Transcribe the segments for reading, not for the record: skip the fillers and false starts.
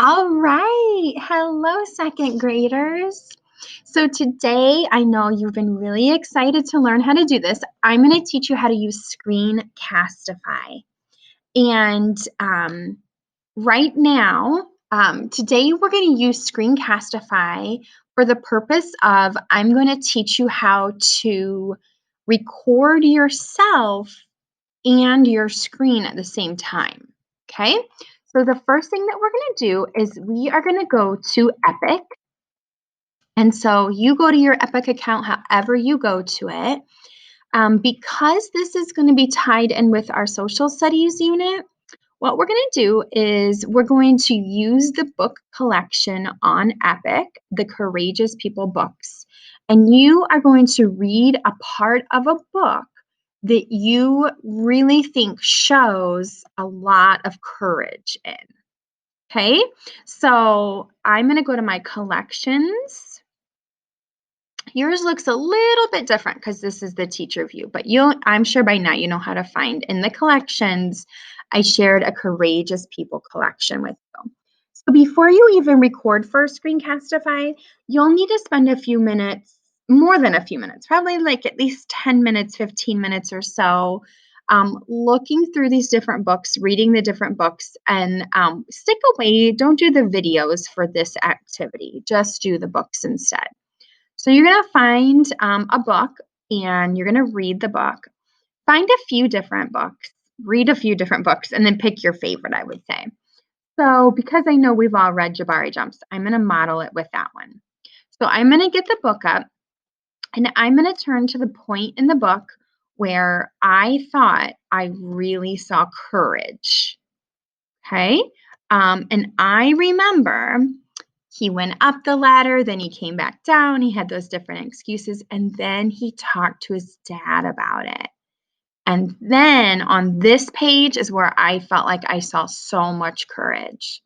All right. Hello, second graders. So today, I know you've been really excited to learn how to do this. I'm going to teach you how to use Screencastify. And right now, today we're going to use Screencastify for the purpose of I'm going to teach you how to record yourself and your screen at the same time. Okay? So the first thing that we're going to do is we are going to go to Epic. And so you go to your Epic account however you go to it. Because this is going to be tied in with our social studies unit, what we're going to do is we're going to use the book collection on Epic, the Courageous People books. And you are going to read a part of a book that you really think shows a lot of courage in. Okay, so I'm going to go to my collections. Yours looks a little bit different because this is the teacher view, but I'm sure by now you know how to find in the collections. I shared a Courageous People collection with you. So before you even record for Screencastify, you'll need to spend a few minutes, more than a few minutes, probably like at least 10 minutes, 15 minutes or so, looking through these different books, reading the different books, and stick away. Don't do the videos for this activity. Just do the books instead. So you're going to find a book and you're going to read the book. Find a few different books, read a few different books, and then pick your favorite, I would say. So because I know we've all read Jabari Jumps, I'm going to model it with that one. So I'm going to get the book up and I'm going to turn to the point in the book where I thought I really saw courage. Okay. And I remember he went up the ladder, then he came back down. He had those different excuses, and then he talked to his dad about it. And then on this page is where I felt like I saw so much courage.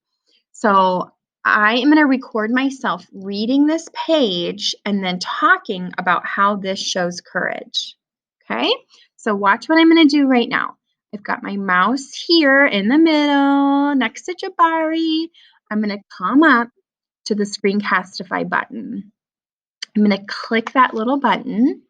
So I am going to record myself reading this page and then talking about how this shows courage. Okay, so watch what I'm going to do right now. I've got my mouse here in the middle next to Jabari. I'm going to come up to the Screencastify button. I'm going to click that little button.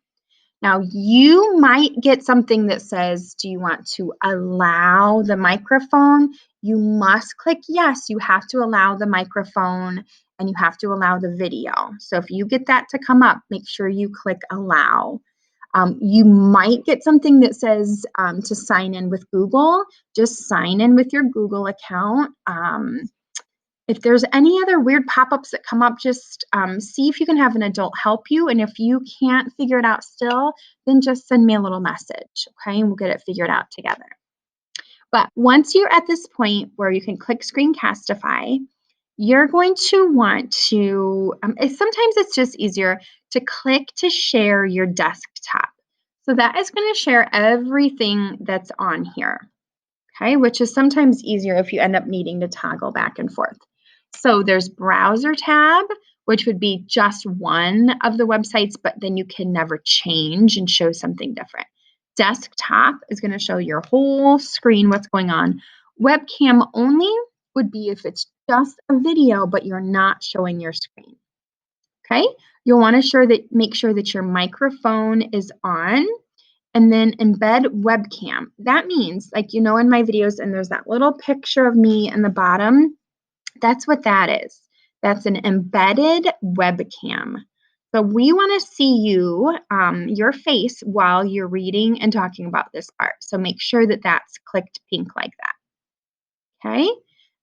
Now you might get something that says, do you want to allow the microphone? You must click yes. You have to allow the microphone and you have to allow the video. So if you get that to come up, make sure you click allow. You might get something that says to sign in with Google. Just sign in with your Google account. If there's any other weird pop-ups that come up, just see if you can have an adult help you. And if you can't figure it out still, then just send me a little message, okay? And we'll get it figured out together. But once you're at this point where you can click Screencastify, you're going to want to, sometimes it's just easier to click to share your desktop. So that is going to share everything that's on here, okay? Which is sometimes easier if you end up needing to toggle back and forth. So there's browser tab, which would be just one of the websites, but then you can never change and show something different. Desktop is going to show your whole screen, what's going on. Webcam only would be if it's just a video, but you're not showing your screen. Okay, you'll want to make sure that your microphone is on. And then embed webcam. That means, like, you know, in my videos, and there's that little picture of me in the bottom. That's what that is. That's an embedded webcam. So we want to see you, your face, while you're reading and talking about this part. So make sure that that's clicked pink like that. Okay.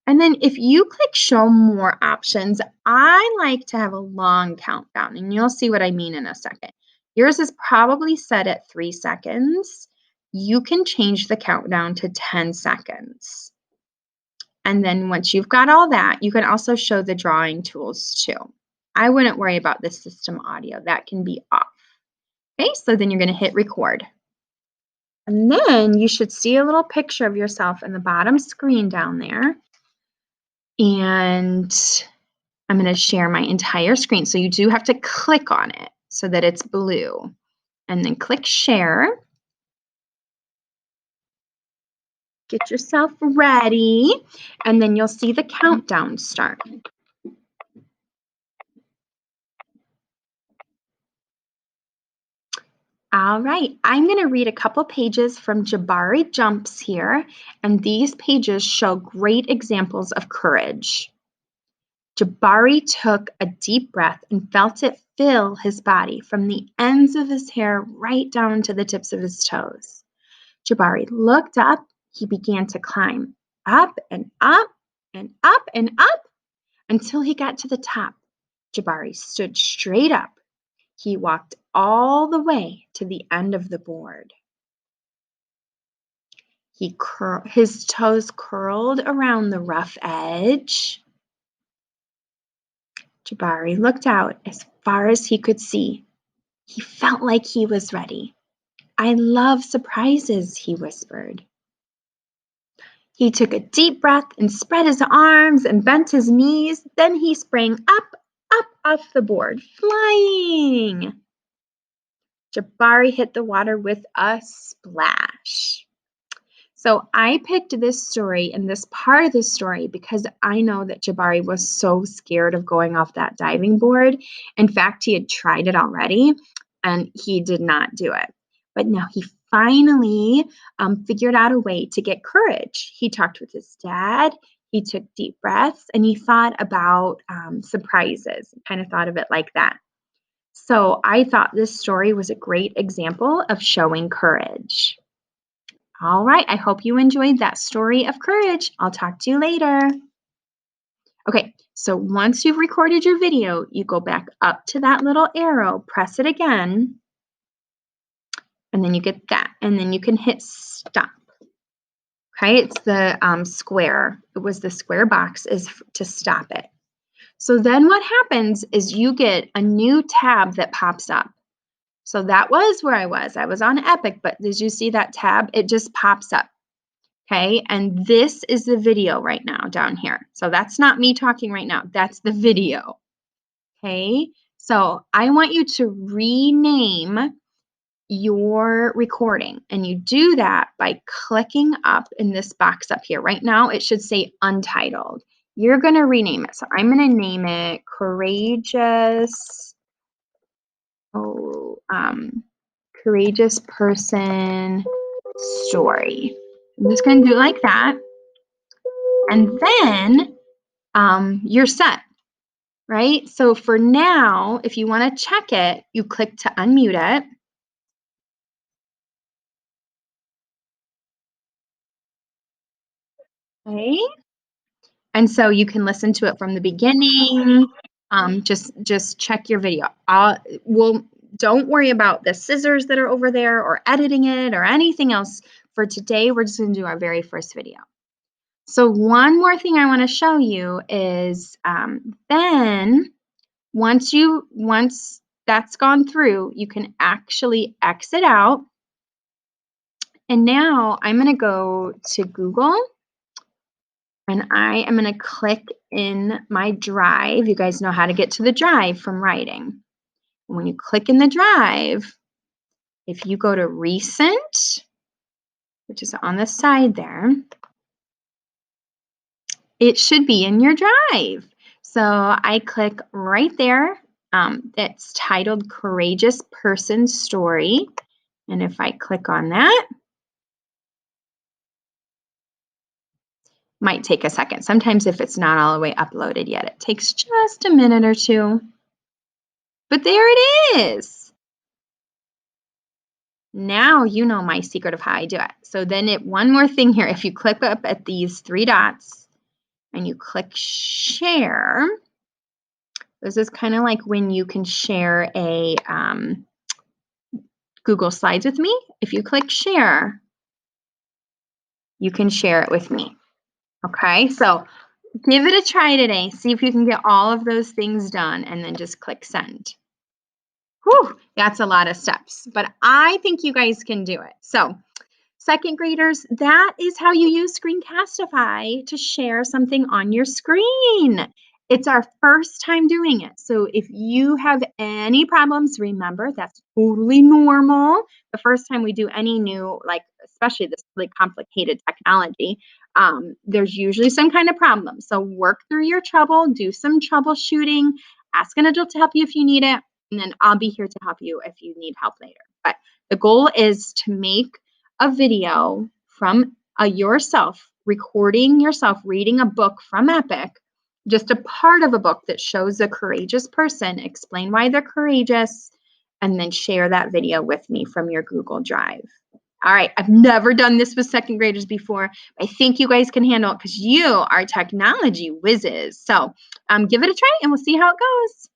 And then if you click show more options, I like to have a long countdown, and you'll see what I mean in a second. Yours is probably set at 3 seconds. You can change the countdown to 10 seconds. And then once you've got all that, you can also show the drawing tools too. I wouldn't worry about the system audio. That can be off. Okay, so then you're going to hit record. And then you should see a little picture of yourself in the bottom screen down there. And I'm going to share my entire screen. So you do have to click on it so that it's blue. And then click share. Get yourself ready, and then you'll see the countdown start. All right, I'm going to read a couple pages from Jabari Jumps here, and these pages show great examples of courage. Jabari took a deep breath and felt it fill his body from the ends of his hair right down to the tips of his toes. Jabari looked up. He began to climb up and up and up and up until he got to the top. Jabari stood straight up. He walked all the way to the end of the board. His toes curled around the rough edge. Jabari looked out as far as he could see. He felt like he was ready. "I love surprises," he whispered. He took a deep breath and spread his arms and bent his knees. Then he sprang up off the board, flying. Jabari hit the water with a splash. So I picked this story and this part of the story because I know that Jabari was so scared of going off that diving board. In fact, he had tried it already and he did not do it. But now he finally figured out a way to get courage. He talked with his dad, he took deep breaths, and he thought about surprises, kind of thought of it like that. So I thought this story was a great example of showing courage. All right, I hope you enjoyed that story of courage. I'll talk to you later. Okay, so once you've recorded your video, you go back up to that little arrow, press it again, and then you get that, and then you can hit stop. Okay, it's the square. It was the square box is to stop it. So then what happens is you get a new tab that pops up. So that was where I was. I was on Epic, but did you see that tab? It just pops up. Okay, and this is the video right now down here. So that's not me talking right now. That's the video. Okay, so I want you to rename your recording, and you do that by clicking up in this box up here. Right now, it should say Untitled. You're going to rename it. So I'm going to name it Courageous. Courageous Person Story. I'm just going to do it like that. And then you're set, right? So for now, if you want to check it, you click to unmute it. Okay. And so you can listen to it from the beginning. Just check your video. Don't worry about the scissors that are over there or editing it or anything else. For today, we're just going to do our very first video. So one more thing I want to show you is then once that's gone through, you can actually exit out. And now I'm going to go to Google. And I am going to click in my drive. You guys know how to get to the drive from writing. When you click in the drive, if you go to Recent, which is on the side there, it should be in your drive. So I click right there. It's titled Courageous Person Story. And if I click on that, might take a second. Sometimes if it's not all the way uploaded yet, it takes just a minute or two. But there it is. Now you know my secret of how I do it. So then one more thing here, if you click up at these three dots and you click share, this is kind of like when you can share a Google Slides with me. If you click share, you can share it with me. Okay, so give it a try today. See if you can get all of those things done and then just click send. Whew, that's a lot of steps, but I think you guys can do it. So second graders, that is how you use Screencastify to share something on your screen. It's our first time doing it. So if you have any problems, remember that's totally normal. The first time we do any new, like especially this really complicated technology, there's usually some kind of problem. So work through your trouble, do some troubleshooting, ask an adult to help you if you need it, and then I'll be here to help you if you need help later. But the goal is to make a video from yourself, recording yourself reading a book from Epic, just a part of a book that shows a courageous person, explain why they're courageous, and then share that video with me from your Google Drive. All right, I've never done this with second graders before. I think you guys can handle it because you are technology whizzes. So give it a try and we'll see how it goes.